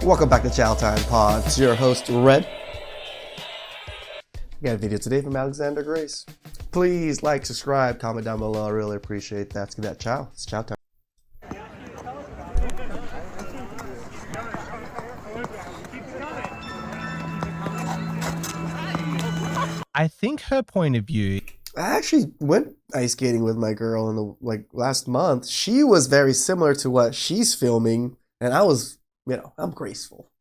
Welcome back to TheChowTimePod. It's your host, Red. We got a video today from Alexander Grace. Please like, subscribe, comment down below. I really appreciate that. Let's give that chow. It's chow time. I think her point of view... I actually went ice skating with my girl in the last month. She was very similar to what she's filming, and I was, I'm graceful.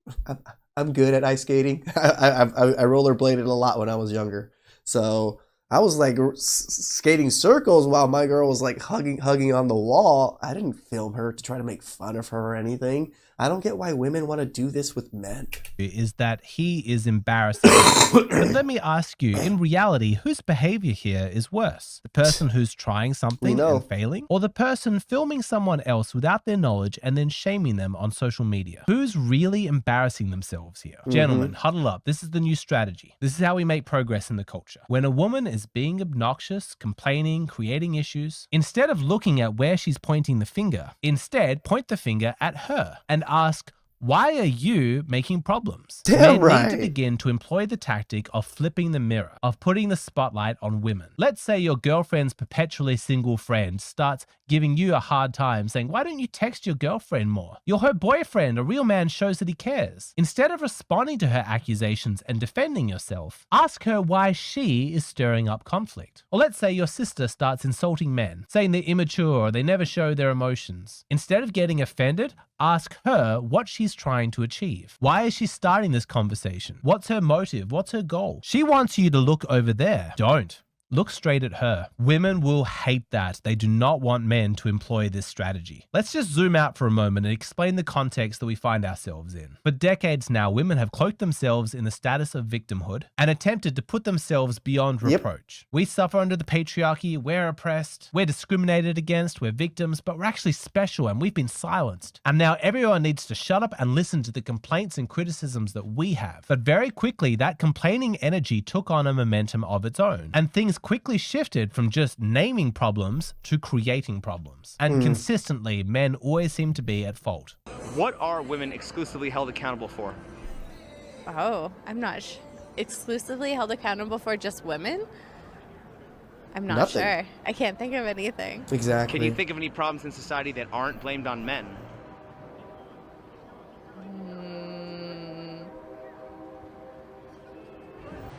I'm good at ice skating. I rollerbladed a lot when I was younger, so I was like skating circles while my girl was like hugging on the wall. I didn't film her to try to make fun of her or anything. I don't get why women want to do this with men. Is that he is embarrassing. But let me ask you, in reality, whose behavior here is worse? The person who's trying something and failing? Or the person filming someone else without their knowledge and then shaming them on social media? Who's really embarrassing themselves here? Gentlemen, huddle up. This is the new strategy. This is how we make progress in the culture. When a woman is being obnoxious, complaining, creating issues, instead of looking at where she's pointing the finger, instead point the finger at her and ask, why are you making problems? Men need to begin to employ the tactic of flipping the mirror, of putting the spotlight on women. Let's say your girlfriend's perpetually single friend starts giving you a hard time saying, why don't you text your girlfriend more? You're her boyfriend. A real man shows that he cares. Instead of responding to her accusations and defending yourself, ask her why she is stirring up conflict. Or let's say your sister starts insulting men, saying they're immature or they never show their emotions. Instead of getting offended, ask her what she's trying to achieve. Why is she starting this conversation? What's her motive? What's her goal? She wants you to look over there. Don't. Look straight at her. Women will hate that. They do not want men to employ this strategy. Let's just zoom out for a moment and explain the context that we find ourselves in. For decades now, women have cloaked themselves in the status of victimhood and attempted to put themselves beyond reproach. We suffer under the patriarchy, we're oppressed, we're discriminated against, we're victims, but we're actually special and we've been silenced. And now everyone needs to shut up and listen to the complaints and criticisms that we have. But very quickly, that complaining energy took on a momentum of its own, and things quickly shifted from just naming problems to creating problems. And consistently, men always seem to be at fault. What are women exclusively held accountable for? Oh, I'm not exclusively held accountable for just women? I'm not sure. I can't think of anything. Exactly. Can you think of any problems in society that aren't blamed on men?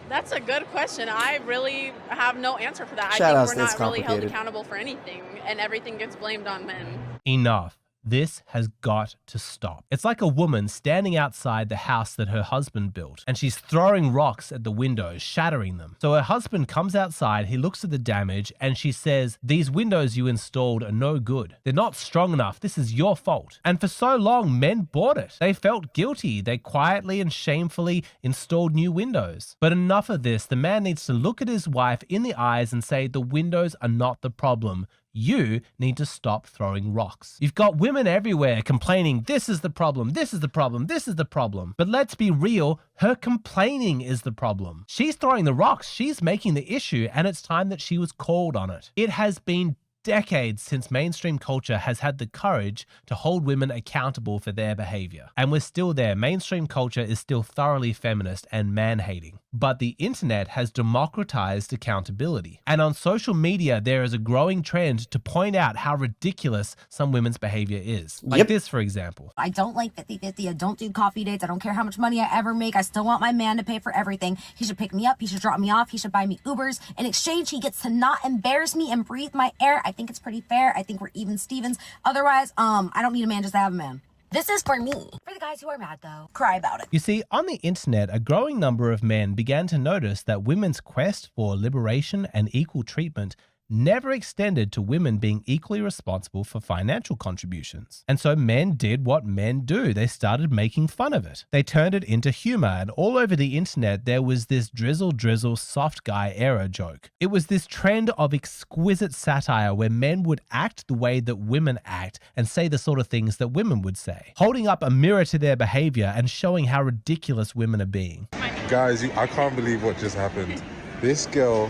That's a good question. I really have no answer for that. Shout I outs, think we're that's not really held complicated. accountable for anything, and everything gets blamed on men. Enough. This has got to stop. It's like a woman standing outside the house that her husband built, and she's throwing rocks at the windows, shattering them. So her husband comes outside, he looks at the damage, and she says, these windows you installed are no good. They're not strong enough. This is your fault. And for so long, men bought it. They felt guilty. They quietly and shamefully installed new windows. But enough of this. The man needs to look at his wife in the eyes and say, the windows are not the problem. You need to stop throwing rocks. You've got women everywhere complaining, this is the problem, this is the problem, this is the problem. But let's be real, her complaining is the problem. She's throwing the rocks, she's making the issue, and it's time that she was called on it. It has been decades since mainstream culture has had the courage to hold women accountable for their behavior. And we're still there. Mainstream culture is still thoroughly feminist and man-hating. But the internet has democratized accountability. And on social media, there is a growing trend to point out how ridiculous some women's behavior is. Like this, for example. I don't like 50-50. I don't do coffee dates. I don't care how much money I ever make. I still want my man to pay for everything. He should pick me up. He should drop me off. He should buy me Ubers. In exchange, he gets to not embarrass me and breathe my air. I think it's pretty fair. I think we're even Stevens. Otherwise, I don't need a man just to have a man. This is for me. For the guys who are mad, though, cry about it. You see, on the internet, a growing number of men began to notice that women's quest for liberation and equal treatment never extended to women being equally responsible for financial contributions. And so men did what men do. They started making fun of it. They turned it into humor, and all over the internet there was this drizzle soft guy era joke. It was this trend of exquisite satire where men would act the way that women act and say the sort of things that women would say, holding up a mirror to their behavior and showing how ridiculous women are being. Guys, I can't believe what just happened. This girl,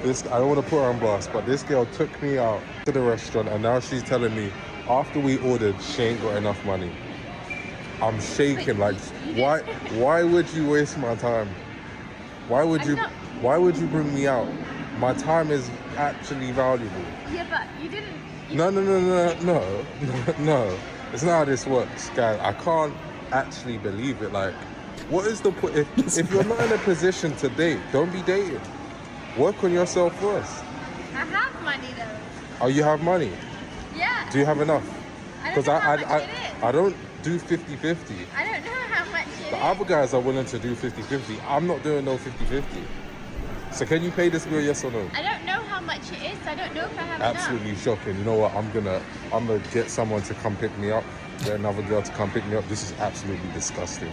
I don't want to put her on blast, but this girl took me out to the restaurant and now she's telling me after we ordered, she ain't got enough money. I'm shaking. Like, why would you waste my time? Why would you bring me out? My time is actually valuable. Yeah, but you didn't. No. It's not how this works, guys. I can't actually believe it. Like, what is the point? If you're not in a position to date, don't be dating. Work on yourself first. I have money though. Oh, you have money? Yeah. Do you have enough? I don't know how much it is. I don't do 50-50. I don't know how much it The is. other guys are willing to do 50-50. I'm not doing no 50-50. So can you pay this bill, yes or no? I don't know how much it is. I don't know if I have Absolutely shocking. You know what? I'm gonna get someone to come pick me up. Get another girl to come pick me up. This is absolutely disgusting.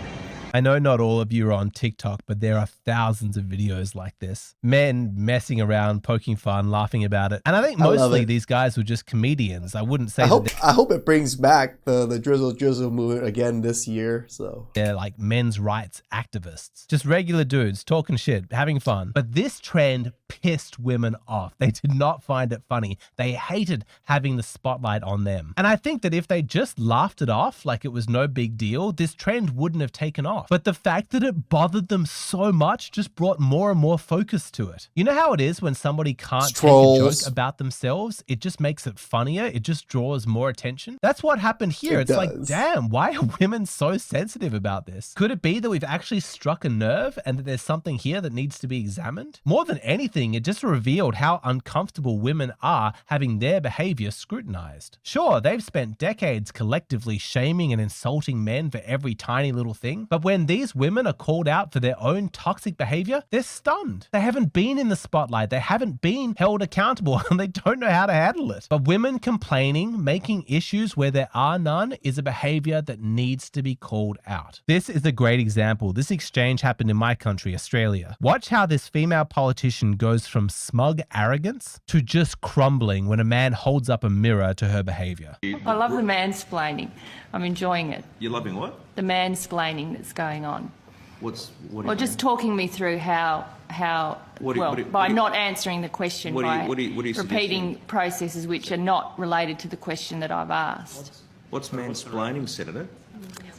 I know not all of you are on TikTok, but there are thousands of videos like this. Men messing around, poking fun, laughing about it. And I think mostly these guys were just comedians. I wouldn't say I hope it brings back the drizzle movement again this year. So they're like men's rights activists. Just regular dudes talking shit, having fun. But this trend pissed women off. They did not find it funny. They hated having the spotlight on them. And I think that if they just laughed it off like it was no big deal, this trend wouldn't have taken off. But the fact that it bothered them so much just brought more and more focus to it. You know how it is when somebody can't take a joke about themselves? It just makes it funnier. It just draws more attention. That's what happened here. It's like, damn, why are women so sensitive about this? Could it be that we've actually struck a nerve and that there's something here that needs to be examined? More than anything, it just revealed how uncomfortable women are having their behavior scrutinized. Sure, they've spent decades collectively shaming and insulting men for every tiny little thing, but when these women are called out for their own toxic behavior, they're stunned. They haven't been in the spotlight. They haven't been held accountable and they don't know how to handle it. But women complaining, making issues where there are none is a behavior that needs to be called out. This is a great example. This exchange happened in my country, Australia. Watch how this female politician goes from smug arrogance to just crumbling when a man holds up a mirror to her behavior. I love the mansplaining. I'm enjoying it. You're loving what? The mansplaining that's going on. What just talking me through how by not answering the question, by repeating processes which are not related to the question that I've asked. What's mansplaining, Senator?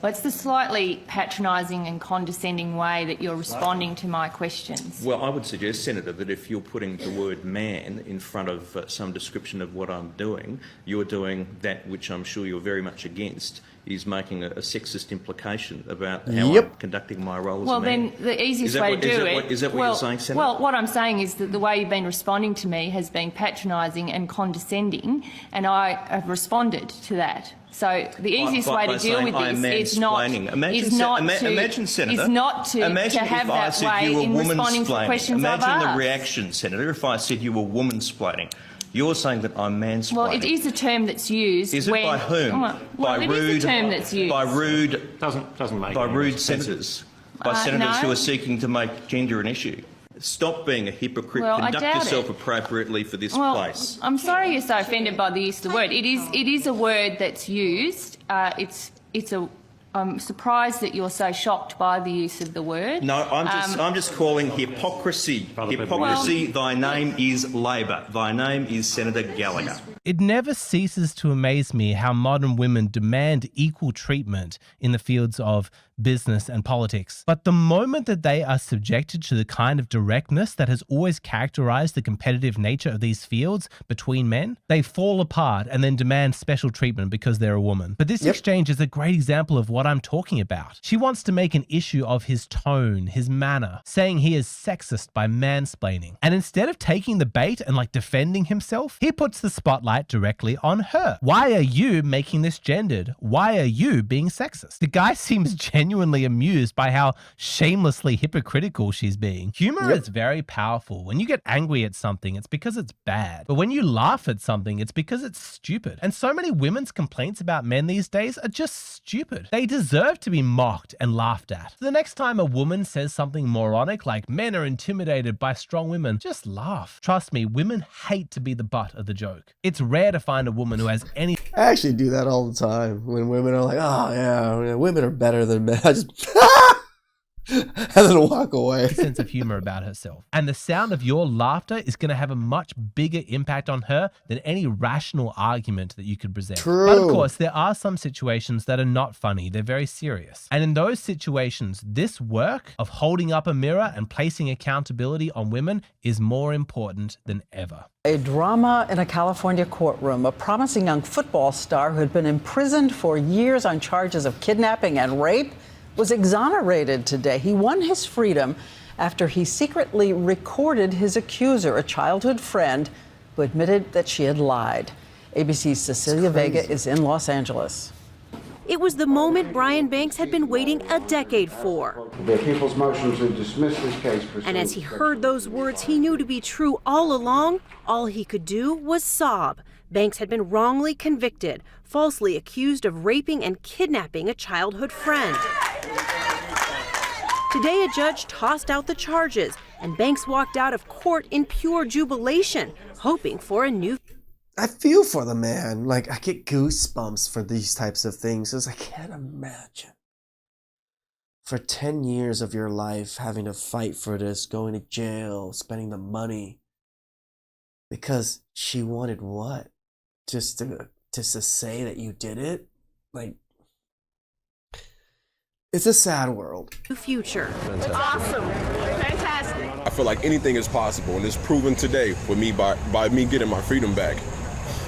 Well, it's the slightly patronising and condescending way that you're responding to my questions. Well, I would suggest, Senator, that if you're putting the word man in front of some description of what I'm doing, you're doing that which I'm sure you're very much against, is making a sexist implication about how I'm conducting my role as a man. Well, then the easiest way to do it... Is that what you're saying, Senator? Well, what I'm saying is that the way you've been responding to me has been patronising and condescending, and I have responded to that. So the easiest way to deal with this is not to have that way in responding to questions I've asked. Imagine the reaction, Senator, if I said you were woman-splaining. You're saying that I'm mansplaining. Well, it is a term that's used. Is it by whom? Well, it is a term that's used. By rude senators. By senators who are seeking to make gender an issue. Stop being a hypocrite. Conduct yourself appropriately for this place. I'm sorry you're so offended by the use of the word. It is a word that's used. I'm surprised that you're so shocked by the use of the word. No, I'm just calling hypocrisy. Hypocrisy. Thy name is Labor. Thy name is Senator Gallagher. It never ceases to amaze me how modern women demand equal treatment in the fields of business and politics. But the moment that they are subjected to the kind of directness that has always characterized the competitive nature of these fields between men, they fall apart and then demand special treatment because they're a woman. But this exchange is a great example of what I'm talking about. She wants to make an issue of his tone, his manner, saying he is sexist by mansplaining. And instead of taking the bait and defending himself, he puts the spotlight directly on her. Why are you making this gendered? Why are you being sexist? The guy seems genuinely amused by how shamelessly hypocritical she's being. Humor is very powerful. When you get angry at something, it's because it's bad. But when you laugh at something, it's because it's stupid. And so many women's complaints about men these days are just stupid. They deserve to be mocked and laughed at. So the next time a woman says something moronic like men are intimidated by strong women, just laugh. Trust me, women hate to be the butt of the joke. It's rare to find a woman who has any... I actually do that all the time when women are like, oh yeah, women are better than men. I just and then walk away. Sense of humor about herself. And the sound of your laughter is going to have a much bigger impact on her than any rational argument that you could present. True. But of course, there are some situations that are not funny. They're very serious. And in those situations, this work of holding up a mirror and placing accountability on women is more important than ever. A drama in a California courtroom. A promising young football star who had been imprisoned for years on charges of kidnapping and rape was exonerated today. He won his freedom after he secretly recorded his accuser, a childhood friend, who admitted that she had lied. ABC's Cecilia Vega is in Los Angeles. It was the moment Brian Banks had been waiting a decade for. The people's motion to dismiss this case. And as he heard those words he knew to be true all along, all he could do was sob. Banks had been wrongly convicted, falsely accused of raping and kidnapping a childhood friend. Today, a judge tossed out the charges, and Banks walked out of court in pure jubilation, hoping for a new. I feel for the man. Like, I get goosebumps for these types of things. Because I can't imagine. For 10 years of your life, having to fight for this, going to jail, spending the money. Because she wanted what? Just to say that you did it? Like, it's a sad world. Future. Fantastic. Awesome. Fantastic. I feel like anything is possible, and it's proven today for me by me getting my freedom back.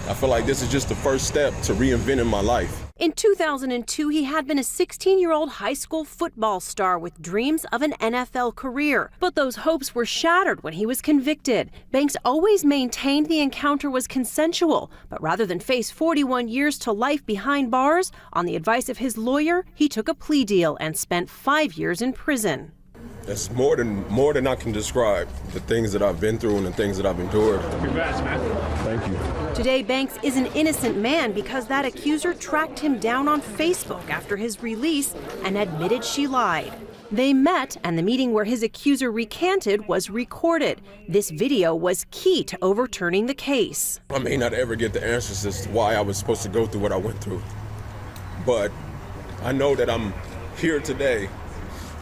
I feel like this is just the first step to reinventing my life. In 2002, he had been a 16-year-old high school football star with dreams of an NFL career. But those hopes were shattered when he was convicted. Banks always maintained the encounter was consensual, but rather than face 41 years to life behind bars, on the advice of his lawyer, he took a plea deal and spent 5 years in prison. That's more than I can describe, the things that I've been through and the things that I've endured. Congrats, man. Thank you. Today, Banks is an innocent man because that accuser tracked him down on Facebook after his release and admitted she lied. They met, and the meeting where his accuser recanted was recorded. This video was key to overturning the case. I may not ever get the answers as to why I was supposed to go through what I went through, but I know that I'm here today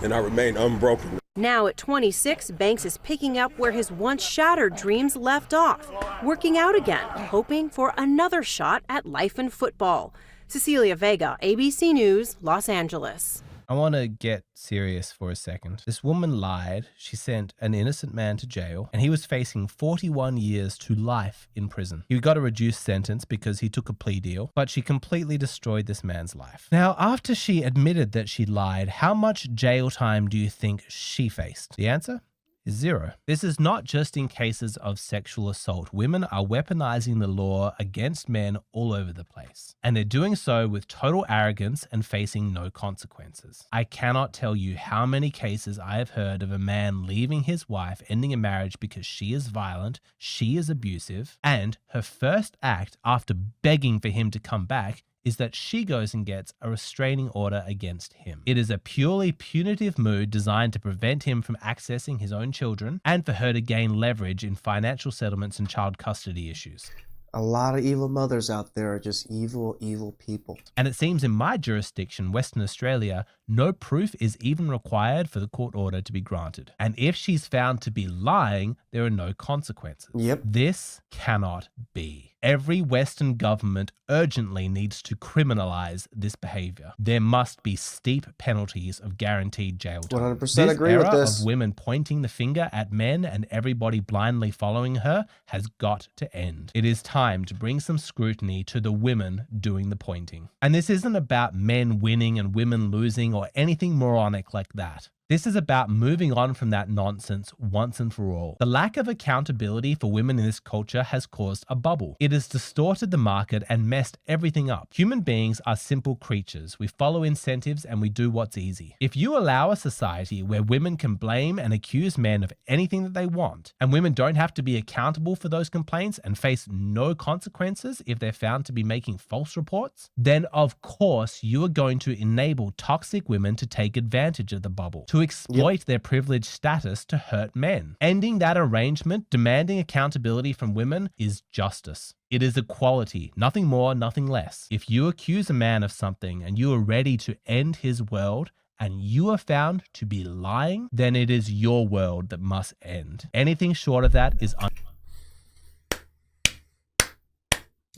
and I remain unbroken. Now at 26, Banks is picking up where his once shattered dreams left off, working out again, hoping for another shot at life in football. Cecilia Vega, ABC News, Los Angeles. I want to get serious for a second. This woman lied. She sent an innocent man to jail, and he was facing 41 years to life in prison. He got a reduced sentence because he took a plea deal, but she completely destroyed this man's life. Now, after she admitted that she lied, how much jail time do you think she faced? The answer is 0. This is not just in cases of sexual assault. Women are weaponizing the law against men all over the place. And they're doing so with total arrogance and facing no consequences. I cannot tell you how many cases I have heard of a man leaving his wife, ending a marriage because she is violent, she is abusive, and her first act after begging for him to come back is that she goes and gets a restraining order against him. It is a purely punitive move designed to prevent him from accessing his own children and for her to gain leverage in financial settlements and child custody issues. A lot of evil mothers out there are just evil, evil people. And it seems in my jurisdiction, Western Australia, no proof is even required for the court order to be granted. And if she's found to be lying, there are no consequences. Yep. This cannot be. Every Western government urgently needs to criminalize this behavior. There must be steep penalties of guaranteed jail time. 100% agree with this. This era of women pointing the finger at men and everybody blindly following her has got to end. It is time to bring some scrutiny to the women doing the pointing. And this isn't about men winning and women losing or anything moronic like that. This is about moving on from that nonsense once and for all. The lack of accountability for women in this culture has caused a bubble. It has distorted the market and messed everything up. Human beings are simple creatures. We follow incentives and we do what's easy. If you allow a society where women can blame and accuse men of anything that they want, and women don't have to be accountable for those complaints and face no consequences if they're found to be making false reports, then of course you are going to enable toxic women to take advantage of the bubble, to exploit their privileged status to hurt men. Ending that arrangement, demanding accountability from women, is justice. It is equality, nothing more, nothing less. If you accuse a man of something and you are ready to end his world and you are found to be lying, then it is your world that must end. Anything short of that is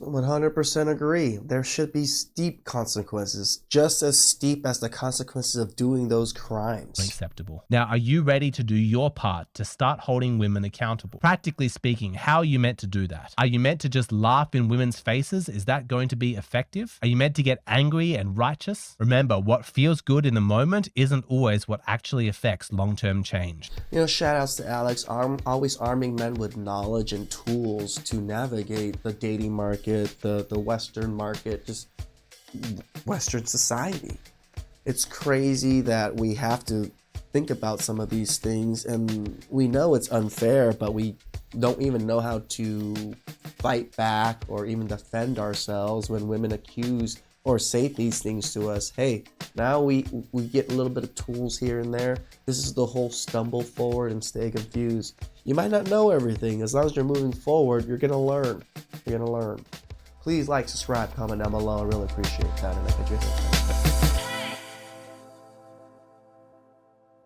100% agree. There should be steep consequences, just as steep as the consequences of doing those crimes. unacceptable. Now, are you ready to do your part to start holding women accountable? Practically speaking, how are you meant to do that? Are you meant to just laugh in women's faces? Is that going to be effective? Are you meant to get angry and righteous? Remember, what feels good in the moment isn't always what actually affects long-term change. You know, shout outs to Alex, always arming men with knowledge and tools to navigate the dating market, the Western market, just Western society. It's crazy that we have to think about some of these things, and we know it's unfair, but we don't even know how to fight back or even defend ourselves when women accuse or say these things to us. Hey, now we get a little bit of tools here and there. This is the whole stumble forward and stay confused. You might not know everything. As long as you're moving forward, you're gonna learn. You're gonna learn. Please like, subscribe, comment down below. I really appreciate that, and I could do it.